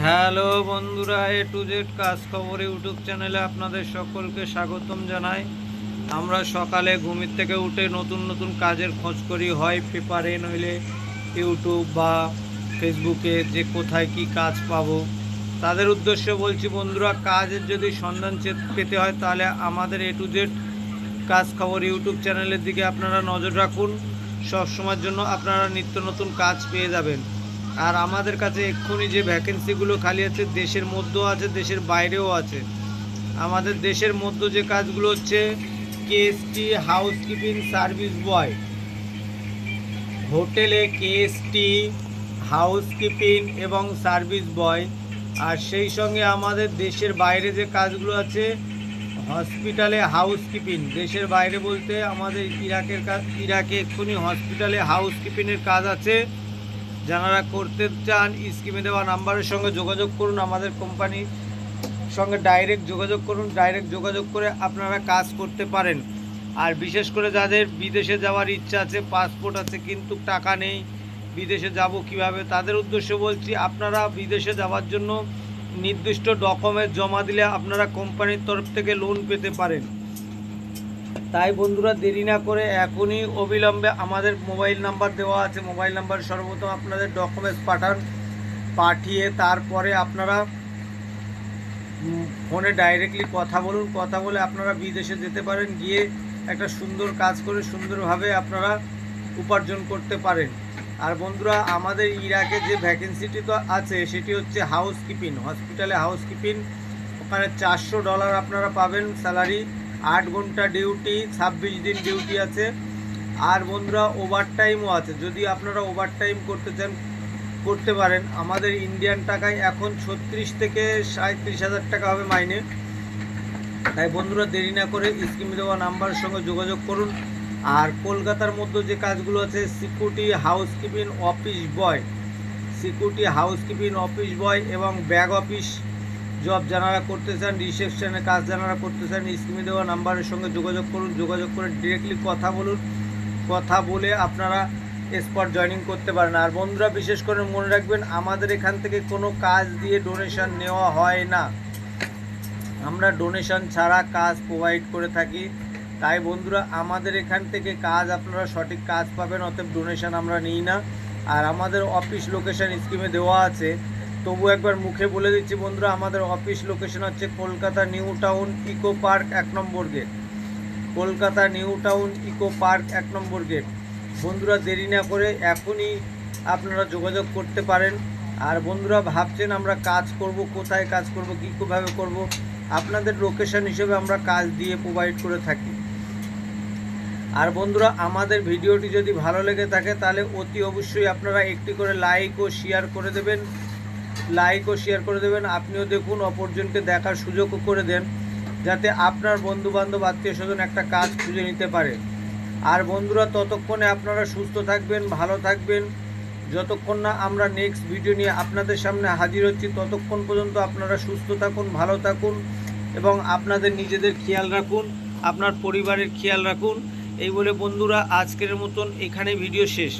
Hello বন্ধুরা, এ to Z কাজ খবর ইউটিউব চ্যানেলে আপনাদের সকলকে স্বাগতম জানাই। আমরা সকালে ঘুমের থেকে উঠে নতুন নতুন কাজের খোঁজ করি, হয় পেপারে নইলে ইউটিউব বা ফেসবুকে, যে কোথায় কি কাজ পাবো। তাদের উদ্দেশ্যে বলছি বন্ধুরা, কাজের যদি সন্ধান পেতে হয় তাহলে আমাদের এ টু জেড কাজ খবর ইউটিউব চ্যানেলের দিকে আপনারা নজর রাখুন। সব সময়ের জন্য আপনারা নিত্য নতুন কাজ পেয়ে যাবেন। আর আমাদের কাছে এক্ষুনি যে ভ্যাকেন্সিগুলো খালি আছে, দেশের মধ্যেও আছে, দেশের বাইরেও আছে। আমাদের দেশের মধ্যে যে কাজগুলো হচ্ছে কেএসটি হাউসকিপিং সার্ভিস বয়, হোটেলে কেএসটি হাউসকিপিং এবং সার্ভিস বয়। আর সেই সঙ্গে আমাদের দেশের বাইরে যে কাজগুলো আছে, হসপিটালে হাউসকিপিং। দেশের বাইরে বলতে আমাদের ইরাকের কাজ, ইরাকে এক্ষুনি হসপিটালে হাউসকিপিংয়ের কাজ আছে। যারা করতে চান স্ক্রিনে দেওয়া নাম্বারের সঙ্গে যোগাযোগ করুন, আমাদের কোম্পানির সঙ্গে ডাইরেক্ট যোগাযোগ করুন। ডাইরেক্ট যোগাযোগ করে আপনারা কাজ করতে পারেন। আর বিশেষ করে যাদের বিদেশে যাওয়ার ইচ্ছা আছে, পাসপোর্ট আছে কিন্তু টাকা নেই, বিদেশে যাব কিভাবে, তাদের উদ্দেশ্যে বলছি, আপনারা বিদেশে যাওয়ার জন্য নির্দিষ্ট ডকুমেন্ট জমা দিলে আপনারা কোম্পানির তরফ থেকে লোন পেতে পারেন। তাই বন্ধুরা, দেরি না করে এখনই অবিলম্বে আমাদের মোবাইল নাম্বার দেওয়া আছে, মোবাইল নাম্বার সর্বপ্রথম আপনাদের ডকুমেন্টস পাঠান। পাঠিয়ে তারপরে আপনারা ফোনে ডাইরেক্টলি কথা বলুন। কথা বলে আপনারা বিদেশে যেতে পারেন, গিয়ে একটা সুন্দর কাজ করে সুন্দরভাবে আপনারা উপার্জন করতে পারেন। আর বন্ধুরা, আমাদের ইরাকে যে ভ্যাকেন্সিটি তো আছে সেটি হচ্ছে হাউসকিপিং, হসপিটালে হাউসকিপিং। ওখানে $400 আপনারা পাবেন স্যালারি। 8 ঘন্টা ডিউটি, 26 দিন ডিউটি আছে। আর বন্ধুরা, ওভারটাইমও আছে। যদি আপনারা ওভারটাইম করতে চান করতে পারেন। আমাদের ইন্ডিয়ান টাকায় এখন 36 থেকে 37,000 টাকা হবে মাইনে। তাই বন্ধুরা, দেরি না করে স্ক্রিনে দেওয়া নাম্বারের সঙ্গে যোগাযোগ করুন। আর কলকাতার মধ্যে যে কাজগুলো আছে, সিকিউরিটি হাউসকিপিং অফিস বয়, সিকিউরিটি হাউসকিপিং অফিস বয় এবং ব্যাগ অফিস জব যারা করতে চান, রিসেপশনের কাজ যারা করতে চান, স্ক্রিনে দেওয়া নাম্বারের সঙ্গে যোগাযোগ করুন। যোগাযোগ করে ডিরেক্টলি কথা বলুন। কথা বলে আপনারা স্পট জয়েনিং করতে পারেন। আর বন্ধুরা, বিশেষ করে মনে রাখবেন, আমাদের এখান থেকে কোনো কাজ দিয়ে ডোনেশন নেওয়া হয় না। আমরা ডোনেশন ছাড়া কাজ প্রোভাইড করে থাকি। তাই বন্ধুরা, আমাদের এখান থেকে কাজ আপনারা সঠিক কাজ পাবেন, অতএব ডোনেশন আমরা নিই না। আর আমাদের অফিস লোকেশন স্ক্রিনে দেওয়া আছে, তবু একবার মুখে বলে দিচ্ছি বন্ধুরা, আমাদের অফিস লোকেশন হচ্ছে Kolkata new town eco park 1 number gate, Kolkata new town eco park 1 number gate. বন্ধুরা, দেরি না করে এখনই আপনারা যোগাযোগ করতে পারেন। আর বন্ধুরা, ভাবছেন আমরা কাজ করব, কোথায় কাজ করব, কীভাবে করব, আপনাদের লোকেশন হিসেবে আমরা কাজ দিয়ে প্রোভাইড করে থাকি। আর বন্ধুরা, আমাদের ভিডিওটি যদি ভালো লেগে থাকে তাহলে অতি অবশ্যই আপনারা একটি করে লাইক ও শেয়ার করে দেবেন। আপনিও দেখুন, অপরজনকে দেখার সুযোগও করে দেন, যাতে আপনার বন্ধুবান্ধব আত্মীয় স্বজন একটা কাজ খুঁজে নিতে পারে। আর বন্ধুরা, ততক্ষণে আপনারা সুস্থ থাকবেন, ভালো থাকবেন। যতক্ষণ না আমরা নেক্সট ভিডিও নিয়ে আপনাদের সামনে হাজির হচ্ছি, ততক্ষণ পর্যন্ত আপনারা সুস্থ থাকুন, ভালো থাকুন এবং আপনাদের নিজেদের খেয়াল রাখুন, আপনার পরিবারের খেয়াল রাখুন। এই বলে বন্ধুরা, আজকের মতন এখানে ভিডিও শেষ।